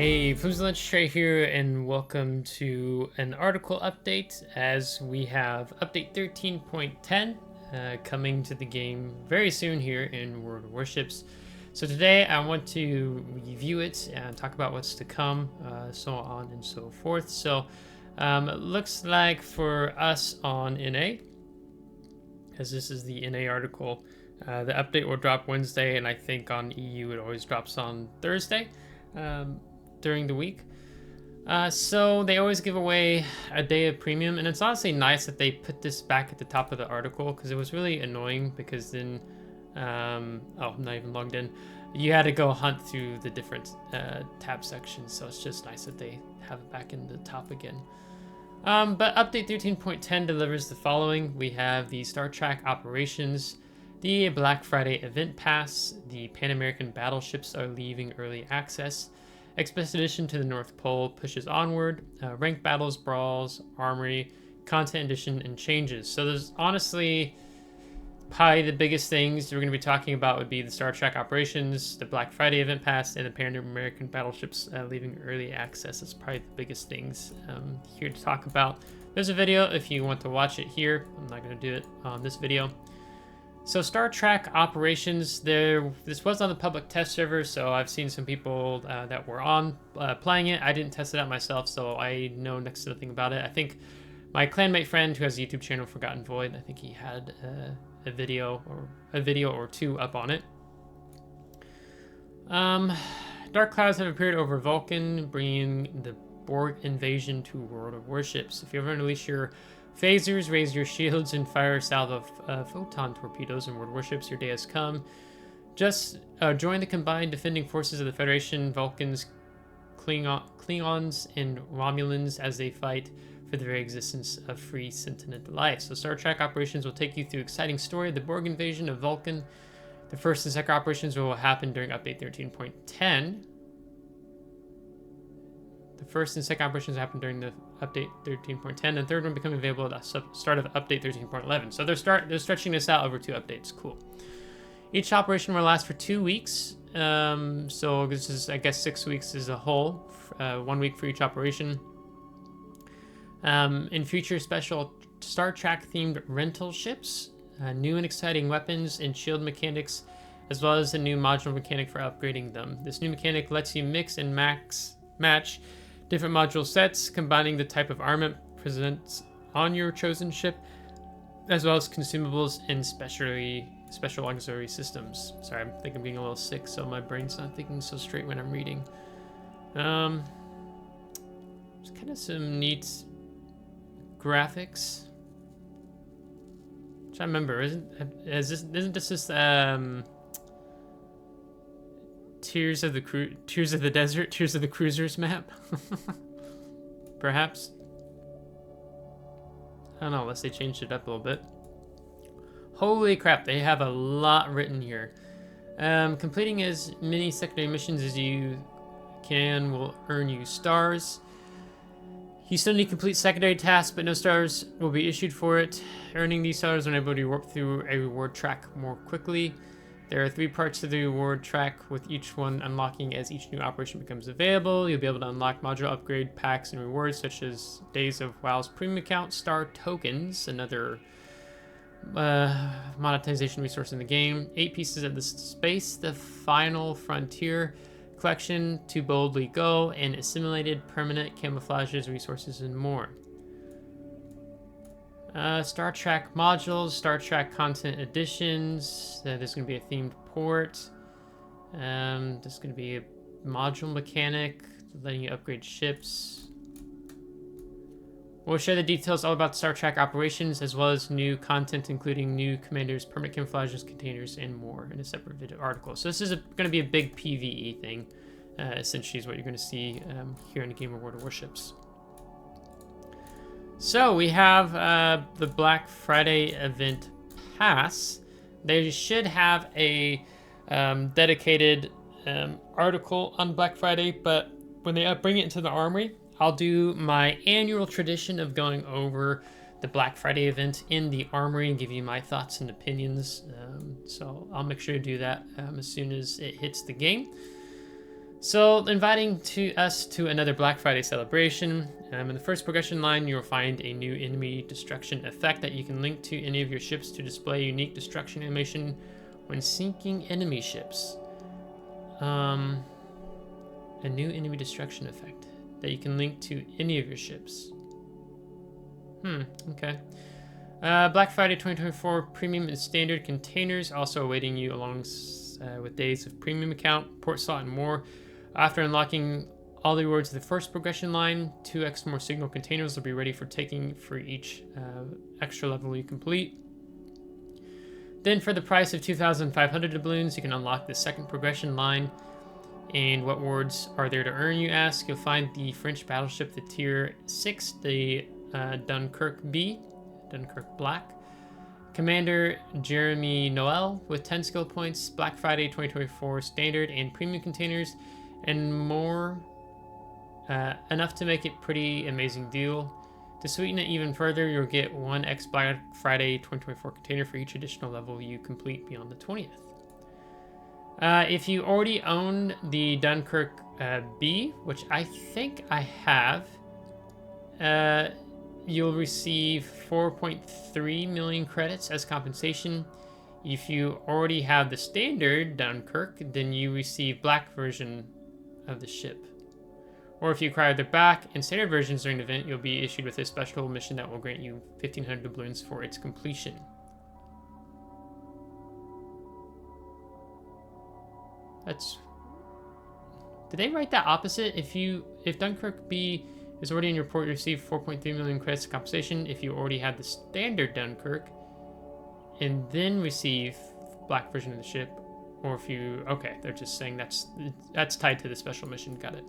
Hey, FlimsyLunchTray here, and welcome to an article update as we have update 13.10 coming to the game very soon here in World of Warships. So today I want to review it and talk about what's to come, so on and so forth. So it looks like for us on NA, as this is the NA article, the update will drop Wednesday, and I think on EU it always drops on Thursday. During the week. So they always give away a day of premium, and it's honestly nice that they put this back at the top of the article because it was really annoying because then, oh, I'm not even logged in. You had to go hunt through the different tab sections, so it's just nice that they have it back in the top again. But update 13.10 delivers the following. We have the Star Trek operations, the Black Friday event pass, the Pan American battleships are leaving early access, Expedition to the North Pole pushes onward, ranked battles, brawls, armory, content addition, and changes. So there's honestly probably the biggest things we're going to be talking about would be the Star Trek operations, the Black Friday event pass, and the Pan American battleships leaving early access. That's probably the biggest things here to talk about. There's a video if you want to watch it here. I'm not going to do it on this video. So Star Trek operations, this was on the public test server, so I've seen some people that were on playing it. I didn't test it out myself, so I know next to nothing about it. I think my clanmate friend who has a YouTube channel, Forgotten Void, I think he had a video or two up on it. Dark clouds have appeared over Vulcan, bringing the Borg invasion to World of Warships. If you ever unleash your phasers, raise your shields, and fire a salve of photon torpedoes in World Warships, your day has come. Just join the combined defending forces of the Federation, Vulcans, Klingons, and Romulans as they fight for the very existence of free sentient life. So Star Trek operations will take you through exciting story of the Borg invasion of Vulcan. The first and second operations will happen during update 13.10. The first and second operations happen during the update 13.10, and the third one becoming available at the start of update 13.11. So they're stretching this out over 2 updates. Cool. Each operation will last for 2 weeks. So this is, I guess, 6 weeks as a whole. 1 week for each operation. In future, special Star Trek themed rental ships, new and exciting weapons and shield mechanics, as well as a new modular mechanic for upgrading them. This new mechanic lets you mix and match different module sets, combining the type of armament present on your chosen ship, as well as consumables and special auxiliary systems. Sorry, I think I'm getting a little sick, so my brain's not thinking so straight when I'm reading. There's kind of some neat graphics. Which I remember, isn't this just Tears of the Desert, Tears of the Cruisers map? Perhaps. I don't know, unless they changed it up a little bit. Holy crap, they have a lot written here. Completing as many secondary missions as you can will earn you stars. You still need to complete secondary tasks, but no stars will be issued for it. Earning these stars will enable you to warp through a reward track more quickly. There are 3 parts to the reward track, with each one unlocking as each new operation becomes available. You'll be able to unlock module upgrade packs and rewards such as Days of WoW's premium account, star tokens, another monetization resource in the game, 8 pieces of the space, the final frontier collection, to boldly go, and assimilated permanent camouflages, resources, and more. Star Trek modules, Star Trek content additions. There's going to be a themed port. There's going to be a module mechanic, letting you upgrade ships. We'll share the details all about Star Trek operations, as well as new content, including new commanders, permanent camouflages, containers, and more in a separate video article. So this is going to be a big PvE thing, essentially is what you're going to see here in the game of World of Warships. So we have the Black Friday event pass. They should have a dedicated article on Black Friday, but when they bring it into the Armory, I'll do my annual tradition of going over the Black Friday event in the Armory and give you my thoughts and opinions. So I'll make sure to do that as soon as it hits the game. So, inviting us to another Black Friday celebration. In the first progression line, you'll find a new enemy destruction effect that you can link to any of your ships to display unique destruction animation when sinking enemy ships. A new enemy destruction effect that you can link to any of your ships. Okay. Black Friday 2024 Premium and Standard containers also awaiting you along with days of Premium account, port slot, and more. After unlocking all the rewards of the first progression line, 2x more signal containers will be ready for taking for each extra level you complete. Then for the price of 2,500 doubloons, you can unlock the second progression line. And what rewards are there to earn, you ask? You'll find the French battleship, the Tier 6, the Dunkirk B, Dunkirk Black. Commander Jeremy Noel with 10 skill points, Black Friday 2024 Standard and Premium containers, and more, enough to make it pretty amazing deal. To sweeten it even further, you'll get 1x Black Friday 2024 container for each additional level you complete beyond the 20th. If you already own the Dunkirk B, which I think I have, you'll receive 4.3 million credits as compensation. If you already have the standard Dunkirk, then you receive black version of the ship. Or if you acquire the back and standard versions during the event, you'll be issued with a special mission that will grant you 1,500 doubloons for its completion. Did they write that opposite? If Dunkirk B is already in your port, you receive 4.3 million credits compensation. If you already have the standard Dunkirk and then receive black version of the ship, or if you, okay, they're just saying that's tied to the special mission. Got it.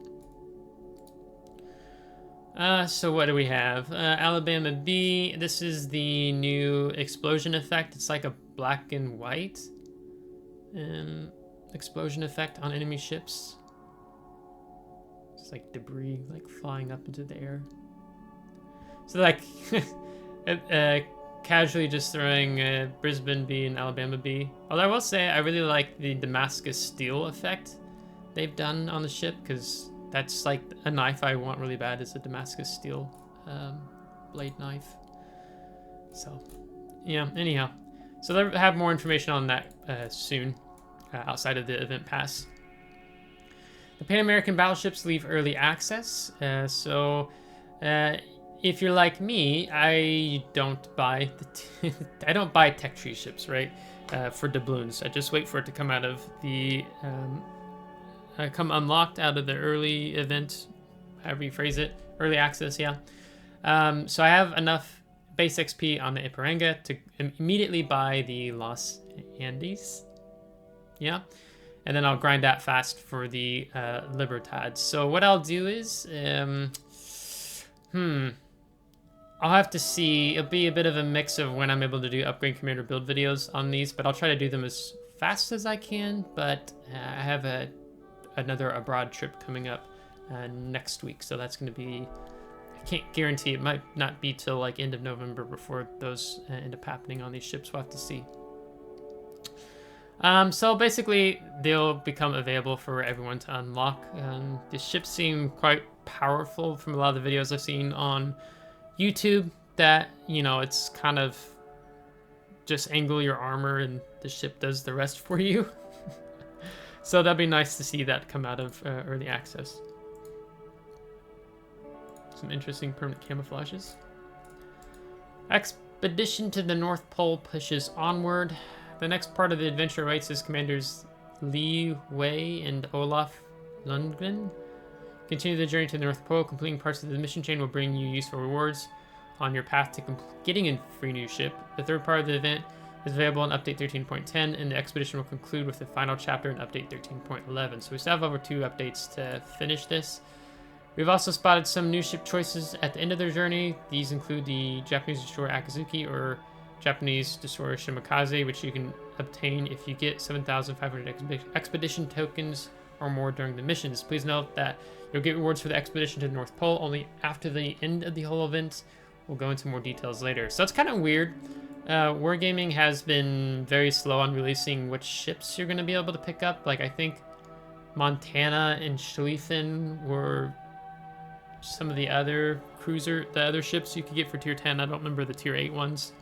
So what do we have? Alabama B. This is the new explosion effect. It's like a black and white explosion effect on enemy ships. It's like debris like flying up into the air. So like casually just throwing Brisbane B and Alabama B. Although I will say I really like the Damascus steel effect they've done on the ship, because that's like a knife I want really bad, is a Damascus steel blade knife. So yeah, anyhow. So they'll have more information on that soon, outside of the event pass. The Pan American battleships leave early access, so if you're like me, I don't buy I don't buy tech tree ships, right? For doubloons, I just wait for it to come out of the come unlocked out of the early event, however you phrase it, early access, yeah. So I have enough base XP on the Ipiranga to immediately buy the Los Andes, yeah. And then I'll grind that fast for the Libertad. So what I'll do is, I'll have to see. It'll be a bit of a mix of when I'm able to do upgrade commander build videos on these, but I'll try to do them as fast as I can. But I have another abroad trip coming up next week, so that's going to be, I can't guarantee, it might not be till like end of November before those end up happening on these ships. We'll have to see. So basically, they'll become available for everyone to unlock. The ships seem quite powerful from a lot of the videos I've seen on YouTube, that, you know, it's kind of just angle your armor and the ship does the rest for you. So that'd be nice to see that come out of early access. Some interesting permanent camouflages. Expedition to the North Pole pushes onward. The next part of the adventure awaits as Commanders Li Wei and Olaf Lundgren continue the journey to the North Pole. Completing parts of the mission chain will bring you useful rewards on your path to getting a free new ship. The third part of the event is available in Update 13.10, and the expedition will conclude with the final chapter in Update 13.11. So we still have over 2 updates to finish this. We've also spotted some new ship choices at the end of their journey. These include the Japanese destroyer Akazuki or Japanese destroyer Shimakaze, which you can obtain if you get 7,500 expedition tokens or more during the missions. Please note that you'll get rewards for the expedition to the North Pole only after the end of the whole event. We'll go into more details later. So it's kind of weird. Wargaming has been very slow on releasing which ships you're going to be able to pick up. Like, I think Montana and Schlieffen were some of the other ships you could get for tier 10. I don't remember the tier 8 ones.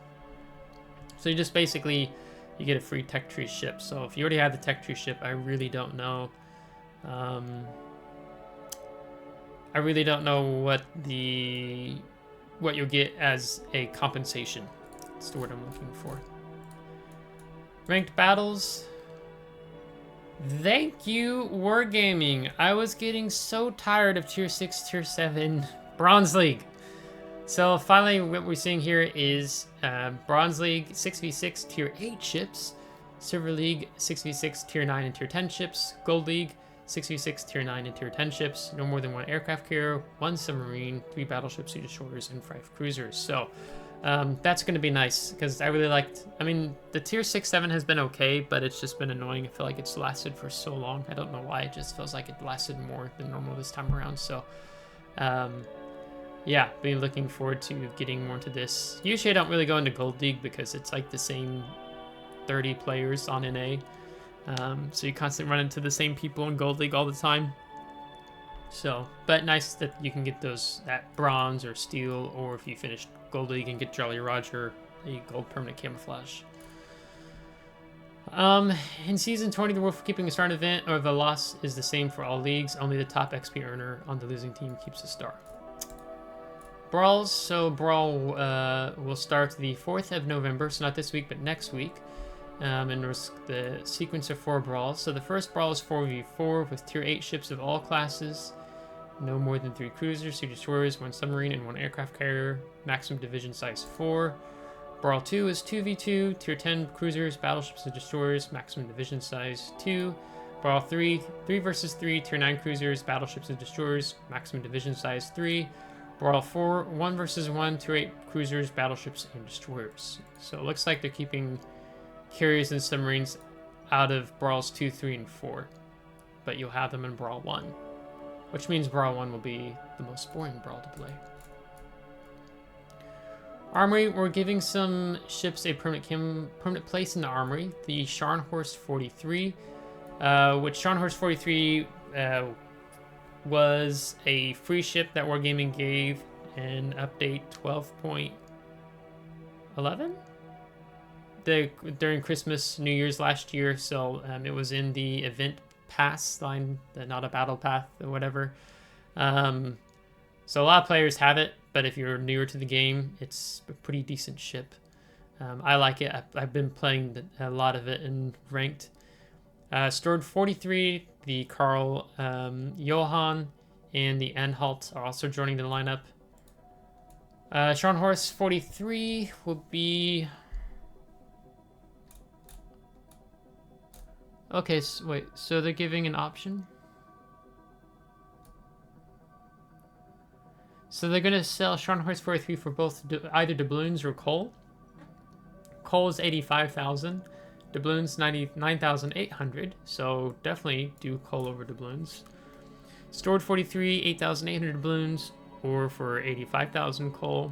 So you just basically, you get a free tech tree ship. So if you already have the tech tree ship, I really don't know. I really don't know what you'll get as a compensation. That's the word I'm looking for. Ranked battles. Thank you, Wargaming. I was getting so tired of tier 6, tier 7 Bronze League. So finally what we're seeing here is Bronze League 6v6 tier 8 ships, Silver League 6v6 tier 9 and tier 10 ships, Gold League 6v6 tier 9 and tier 10 ships, no more than 1 aircraft carrier, 1 submarine, 3 battleships, 2 destroyers, and 5 cruisers. So that's going to be nice because I really liked, I mean, the tier 6, 7 has been okay, but it's just been annoying. I feel like it's lasted for so long. I don't know why. It just feels like it lasted more than normal this time around. So yeah, been looking forward to getting more into this. Usually I don't really go into Gold League because it's like the same 30 players on NA. So you constantly run into the same people in Gold League all the time. So, but nice that you can get those at bronze or steel, or if you finish Gold League and get Jolly Roger, the gold permanent camouflage. In season 20, the rule for keeping a star event or the loss is the same for all leagues. Only the top XP earner on the losing team keeps a star. Brawls. So Brawl will start the 4th of November, so not this week, but next week. And there's the sequence of 4 brawls. So the first brawl is 4v4 with tier 8 ships of all classes. No more than 3 cruisers, 2 destroyers, 1 submarine, and 1 aircraft carrier. Maximum division size 4. Brawl 2 is 2v2, tier 10 cruisers, battleships, and destroyers. Maximum division size 2. Brawl 3, 3 versus 3, tier 9 cruisers, battleships, and destroyers. Maximum division size 3. Brawl 4, 1 versus 1, tier 8 cruisers, battleships, and destroyers. So it looks like they're keeping carriers and submarines out of Brawls 2, 3, and 4. But you'll have them in Brawl 1. Which means Brawl 1 will be the most boring Brawl to play. Armory, we're giving some ships a permanent place in the Armory. The Scharnhorst 43, which Scharnhorst 43 was a free ship that Wargaming gave in update 12.11 during Christmas, New Year's last year. So it was in the event pass line, not a battle path or whatever. So a lot of players have it, but if you're newer to the game, it's a pretty decent ship. I like it. I've been playing a lot of it in ranked. Stored 43, the Carl Johann and the Anhalt are also joining the lineup. Scharnhorst 43 will be... Okay, so wait, so they're giving an option? So they're going to sell Scharnhorst 43 for both either doubloons or coal. Coal is 85,000, doubloons 99,800, so definitely do coal over doubloons. Stored 43, 8,800 doubloons, or for 85,000 coal.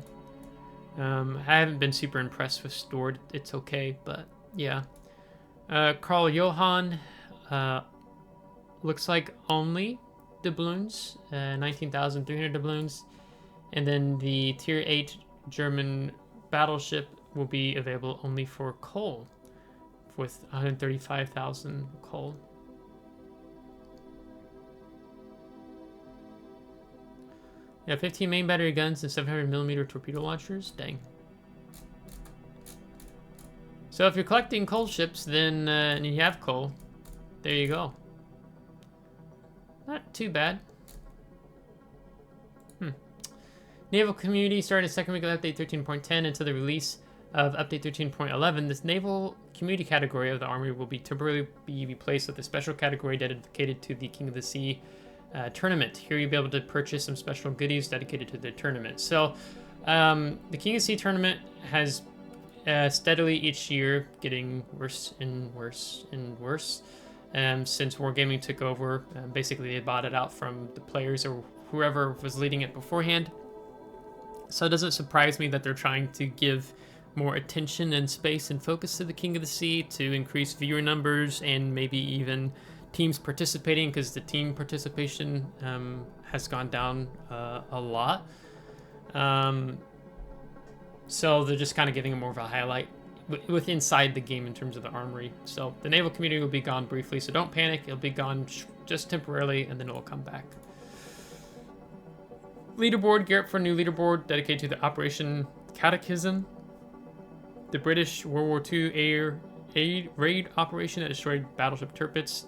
I haven't been super impressed with stored. It's okay, but yeah. Carl Johann looks like only doubloons, 19,300 doubloons. And then the tier 8 German battleship will be available only for coal with 135,000 coal. Yeah, 15 main battery guns and 700mm torpedo launchers. Dang. So if you're collecting coal ships, then and you have coal, there you go. Not too bad. Naval community started the second week of update 13.10 until the release of update 13.11. This naval community category of the Armory will be temporarily be replaced with a special category dedicated to the King of the Sea tournament. Here you'll be able to purchase some special goodies dedicated to the tournament. So the King of the Sea tournament has steadily each year getting worse and worse and worse. Since Wargaming took over, basically they bought it out from the players or whoever was leading it beforehand. So it doesn't surprise me that they're trying to give more attention and space and focus to the King of the Sea to increase viewer numbers and maybe even teams participating, because the team participation has gone down a lot. So they're just kind of giving it more of a highlight with inside the game in terms of the armory. So the naval community will be gone briefly, so don't panic. It'll be gone just temporarily, and then it will come back. Leaderboard, gear up for a new leaderboard dedicated to the Operation Catechism, the British World War II air raid operation that destroyed battleship Tirpitz.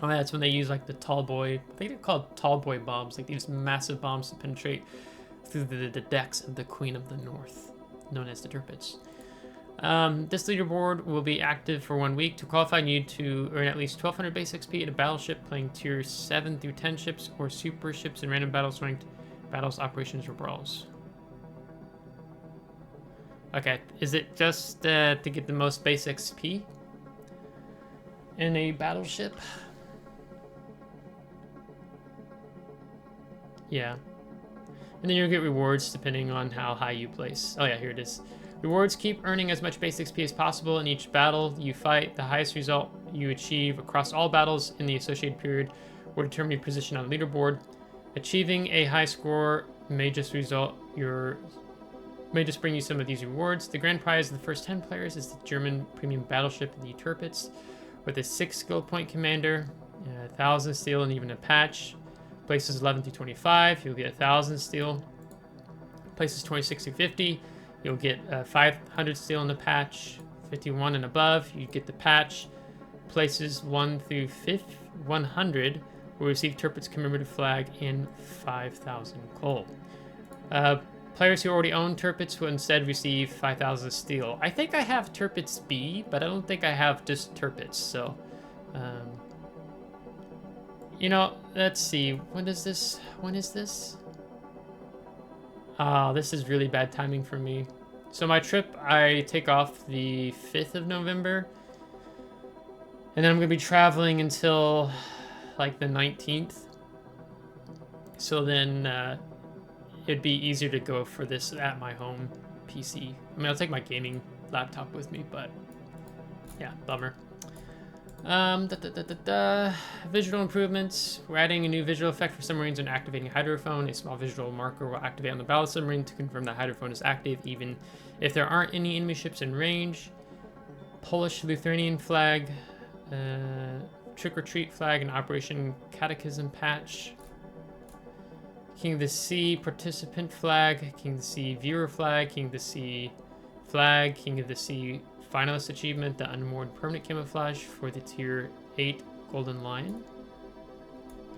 Oh, yeah, that's when they use like the tall boy, I think they're called tall boy bombs, like these massive bombs to penetrate through the decks of the Queen of the North, known as the Tirpitz. This leaderboard will be active for 1 week. To qualify, you need to earn at least 1200 base XP in a battleship playing tier 7 through 10 ships or super ships in random battles, ranked battles, operations, or brawls. Okay, is it just to get the most base XP in a battleship? Yeah. And then you'll get rewards depending on how high you place. Oh yeah, here it is. Rewards: keep earning as much base XP as possible in each battle you fight. The highest result you achieve across all battles in the associated period will determine your position on the leaderboard. Achieving a high score may just bring you some of these rewards. The grand prize of the first 10 players is the German premium battleship, the Tirpitz, with a 6 skill point commander, 1,000 steel, and even a patch. Places 11 through 25, you'll get 1,000 steel. Places 26 through 50, you'll get 500 steel in the patch. 51 and above, you get the patch. Places 1 through 100 will receive Tirpitz commemorative flag and 5,000 coal. Players who already own Tirpitz will instead receive 5,000 steel. I think I have Tirpitz B, but I don't think I have just Tirpitz, so... you know, let's see. When is this? Oh, this is really bad timing for me. So my trip, I take off the 5th of November. And then I'm going to be traveling until, like, the 19th. So then it'd be easier to go for this at my home PC. I mean, I'll take my gaming laptop with me, but yeah, bummer. Visual improvements. We're adding a new visual effect for submarines and activating hydrophone. A small visual marker will activate on the battle submarine to confirm that hydrophone is active, even if there aren't any enemy ships in range. Polish-Lithuanian flag. Trick or treat flag and Operation Catechism patch. King of the Sea participant flag. King of the Sea viewer flag. King of the Sea flag. King of the Sea finalist achievement, the unmoored permanent camouflage for the tier 8 Golden Lion.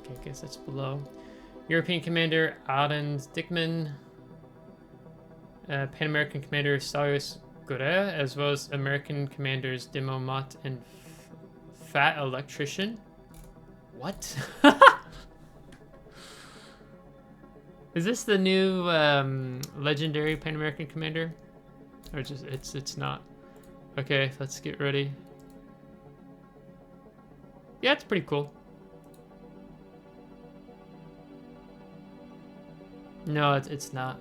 Okay, I guess that's below. European Commander Aden Dickman. Pan American Commander Salius Gore, as well as American Commanders Demo Mott and Fat Electrician. What? Is this the new legendary Pan American Commander? Or just it's not? Okay, let's get ready. Yeah, it's pretty cool. No, it's not.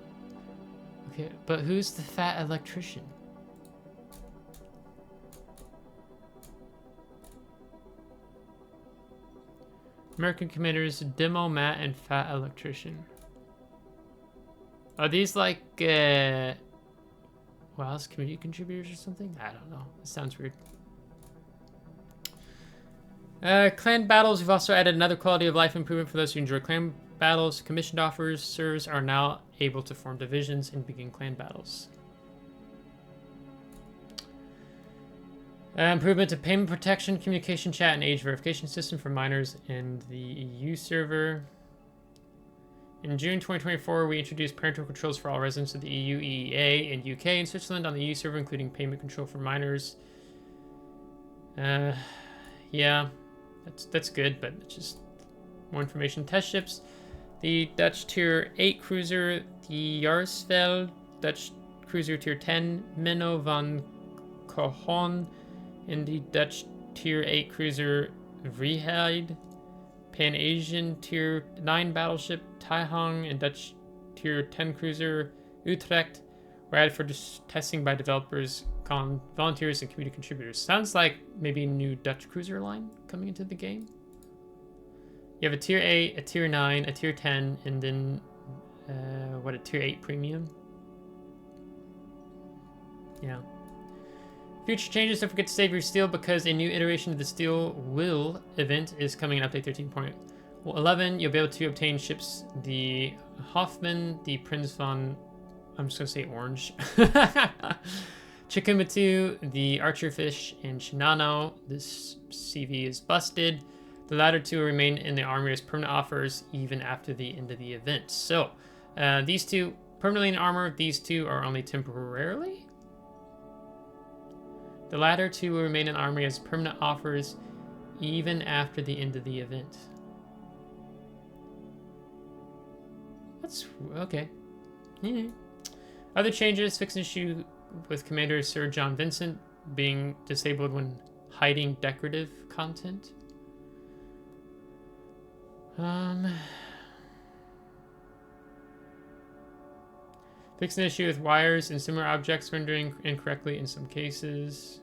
Okay, but who's the Fat Electrician? American Commanders Demo Matt and Fat Electrician. Are these like WoW's community contributors or something? I don't know. It sounds weird. Clan battles. We've also added another quality of life improvement for those who enjoy clan battles. Commissioned officers are now able to form divisions and begin clan battles. Improvement to payment protection, communication chat, and age verification system for minors in the EU server. In June 2024, we introduced parental controls for all residents of the EU, EEA, and UK and Switzerland on the EU server, including payment control for minors. Yeah, that's good, but it's just more information. Test ships. The Dutch Tier 8 cruiser, the Jarsveld, Dutch cruiser Tier 10, Menno van Cohon, and the Dutch Tier 8 cruiser Vrijheid, Pan-Asian Tier 9 battleship Taihang, and Dutch Tier 10 cruiser Utrecht were added for testing by developers, volunteers, and community contributors. Sounds like maybe a new Dutch cruiser line coming into the game. You have a tier 8, a tier 9, a tier 10, and then a tier 8 premium. Yeah. Future changes, don't forget to save your steel because a new iteration of the Steel Will event is coming in update 13.11. You'll be able to obtain ships the Hoffman, the Prinz von, I'm just gonna say orange, Chikamatu, the Archerfish, and Shinano. This CV is busted. The latter two will remain in the armory as permanent offers even after the end of the event. So, these two permanently in armor, these two are only temporarily. The latter two will remain in armory as permanent offers even after the end of the event. That's okay. Yeah. Other changes, fix an issue with Commander Sir John Vincent being disabled when hiding decorative content. Fix an issue with wires and similar objects rendering incorrectly in some cases.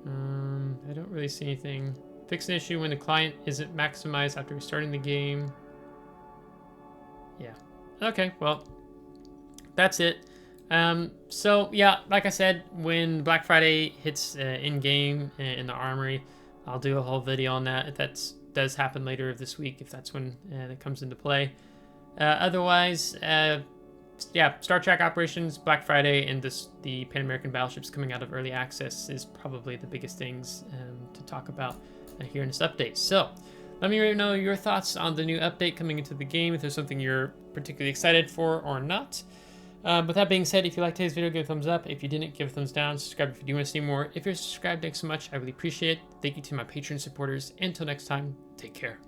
I don't really see anything. Fix an issue when the client isn't maximized after restarting the game. Yeah. Okay, well, that's it. So yeah, like I said, when Black Friday hits in-game in the Armory, I'll do a whole video on that. If that does happen later this week, if that's when that comes into play. Otherwise, yeah, Star Trek Operations, Black Friday, and the Pan American Battleships coming out of early access is probably the biggest things to talk about here in this update. So let me know your thoughts on the new update coming into the game, if there's something you're particularly excited for or not. With that being said, if you liked today's video, give it a thumbs up. If you didn't, give it a thumbs down. Subscribe if you do want to see more. If you're subscribed, thanks so much. I really appreciate it. Thank you to my Patreon supporters. Until next time, take care.